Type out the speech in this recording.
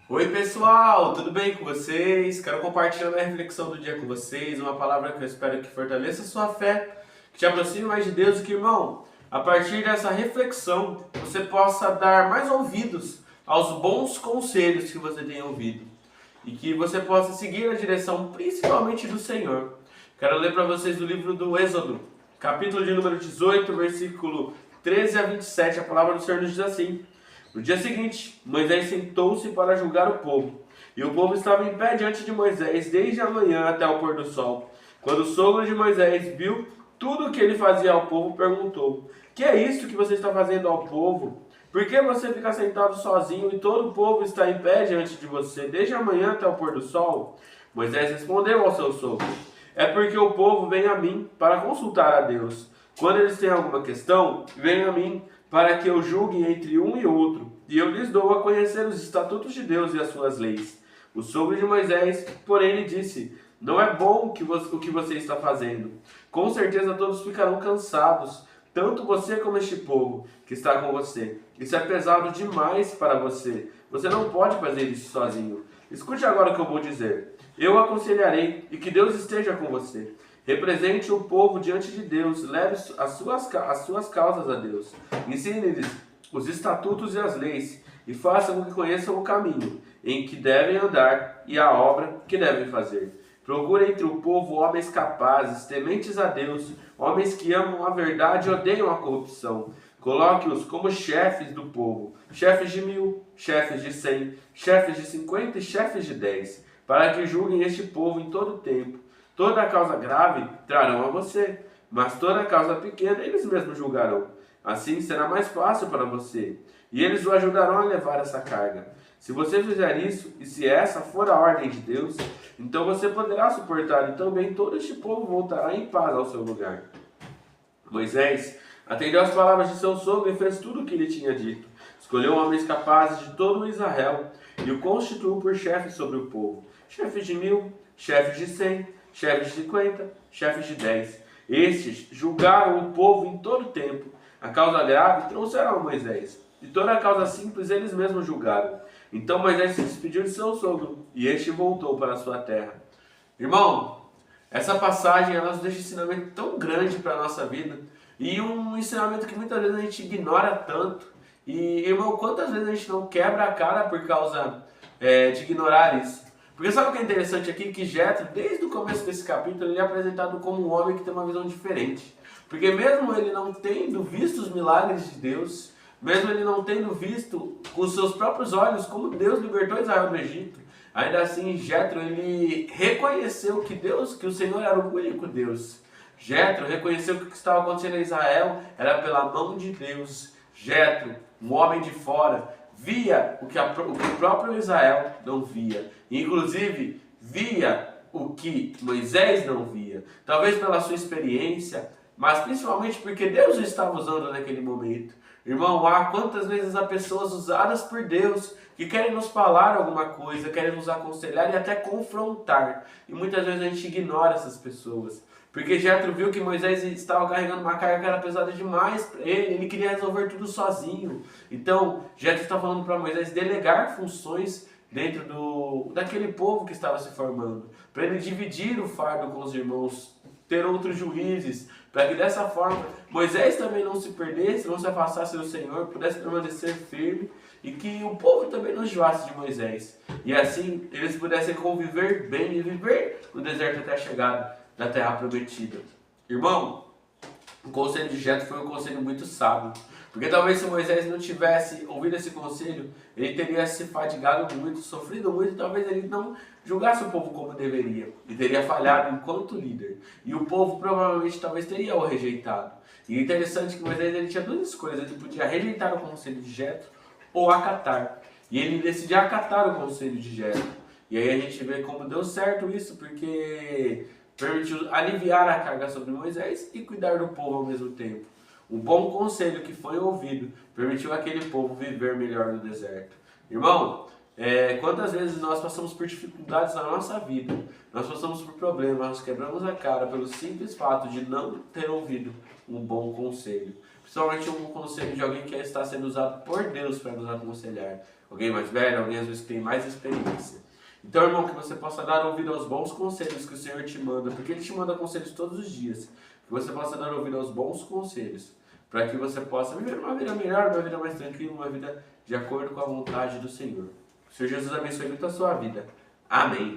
Oi pessoal, tudo bem com vocês? Quero compartilhar a reflexão do dia com vocês, uma palavra que eu espero que fortaleça a sua fé, que te aproxime mais de Deus e que, irmão, a partir dessa reflexão, você possa dar mais ouvidos aos bons conselhos que você tem ouvido e que você possa seguir na direção principalmente do Senhor. Quero ler para vocês do livro do Êxodo, capítulo de número 18, versículo 13 a 27, a palavra do Senhor nos diz assim: No dia seguinte, Moisés sentou-se para julgar o povo, e o povo estava em pé diante de Moisés desde a manhã até o pôr do sol. Quando o sogro de Moisés viu tudo o que ele fazia ao povo, perguntou: Que é isto que você está fazendo ao povo? Por que você fica sentado sozinho e todo o povo está em pé diante de você desde a manhã até o pôr do sol? Moisés respondeu ao seu sogro: É porque o povo vem a mim para consultar a Deus. Quando eles têm alguma questão, vem a mim para que eu julgue entre um e outro, e eu lhes dou a conhecer os estatutos de Deus e as suas leis. O sogro de Moisés, porém, lhe disse: Não é bom o que você está fazendo. Com certeza todos ficarão cansados, tanto você como este povo que está com você. Isso é pesado demais para você. Você não pode fazer isso sozinho. Escute agora o que eu vou dizer. Eu aconselharei e que Deus esteja com você. Represente o povo diante de Deus, leve as suas causas a Deus. Ensine-lhes os estatutos e as leis, e faça com que conheçam o caminho em que devem andar e a obra que devem fazer. Procure entre o povo homens capazes, tementes a Deus, homens que amam a verdade e odeiam a corrupção. Coloque-os como chefes do povo, chefes de 1.000, chefes de 100, chefes de 50 e chefes de 10, para que julguem este povo em todo o tempo. Toda causa grave trarão a você, mas toda causa pequena eles mesmos julgarão. Assim será mais fácil para você, e eles o ajudarão a levar essa carga. Se você fizer isso, e se essa for a ordem de Deus, então você poderá suportar, e também todo este povo voltará em paz ao seu lugar. Moisés atendeu às palavras de seu sogro e fez tudo o que ele tinha dito. Escolheu homens capazes de todo o Israel e o constituiu por chefe sobre o povo. Chefes de 1.000, chefes de 100, chefes de 50, chefes de 10. Estes julgaram o povo em todo o tempo. A causa grave trouxeram a Moisés, e toda a causa simples eles mesmos julgaram. Então Moisés se despediu de seu sogro, e este voltou para a sua terra. Irmão, essa passagem ela nos deixa um ensinamento tão grande para a nossa vida, e um ensinamento que muitas vezes a gente ignora tanto. E, irmão, quantas vezes a gente não quebra a cara por causa de ignorar isso? Porque sabe o que é interessante aqui? Que Jetro, desde o começo desse capítulo, ele é apresentado como um homem que tem uma visão diferente. Porque mesmo ele não tendo visto os milagres de Deus, mesmo ele não tendo visto com os seus próprios olhos como Deus libertou Israel do Egito, ainda assim Jetro ele reconheceu que o Senhor era o único Deus. Jetro reconheceu que o que estava acontecendo em Israel era pela mão de Deus. Jetro, um homem de fora, via o que o próprio Israel não via. Inclusive, via o que Moisés não via. Talvez pela sua experiência, mas principalmente porque Deus o estava usando naquele momento. Irmão, há quantas vezes há pessoas usadas por Deus que querem nos falar alguma coisa, querem nos aconselhar e até confrontar. E muitas vezes a gente ignora essas pessoas. Porque Jetro viu que Moisés estava carregando uma carga que era pesada demais para ele queria resolver tudo sozinho. Então, Jetro está falando para Moisés delegar funções dentro daquele povo que estava se formando, para ele dividir o fardo com os irmãos, ter outros juízes, para que dessa forma Moisés também não se perdesse, não se afastasse do Senhor, pudesse permanecer firme e que o povo também não enjoasse de Moisés. E assim eles pudessem conviver bem e viver no deserto até a chegada da terra prometida. Irmão, o conselho de Jetro foi um conselho muito sábio. Porque talvez se Moisés não tivesse ouvido esse conselho, ele teria se fadigado muito, sofrido muito, e talvez ele não julgasse o povo como deveria. Ele teria falhado enquanto líder. E o povo provavelmente talvez teria o rejeitado. E é interessante que Moisés ele tinha duas escolhas. Ele podia rejeitar o conselho de Jetro ou acatar. E ele decidiu acatar o conselho de Jetro. E aí a gente vê como deu certo isso, porque permitiu aliviar a carga sobre Moisés e cuidar do povo ao mesmo tempo. Um bom conselho que foi ouvido permitiu aquele povo viver melhor no deserto. Irmão, quantas vezes nós passamos por dificuldades na nossa vida, nós passamos por problemas, nós quebramos a cara pelo simples fato de não ter ouvido um bom conselho. Principalmente um conselho de alguém que está sendo usado por Deus para nos aconselhar. alguém mais velho, alguém às vezes que tem mais experiência. Então, irmão, que você possa dar ouvido aos bons conselhos que o Senhor te manda, porque Ele te manda conselhos todos os dias. Que você possa dar ouvido aos bons conselhos, para que você possa viver uma vida melhor, uma vida mais tranquila, uma vida de acordo com a vontade do Senhor. Que o Senhor Jesus abençoe muito a sua vida. Amém.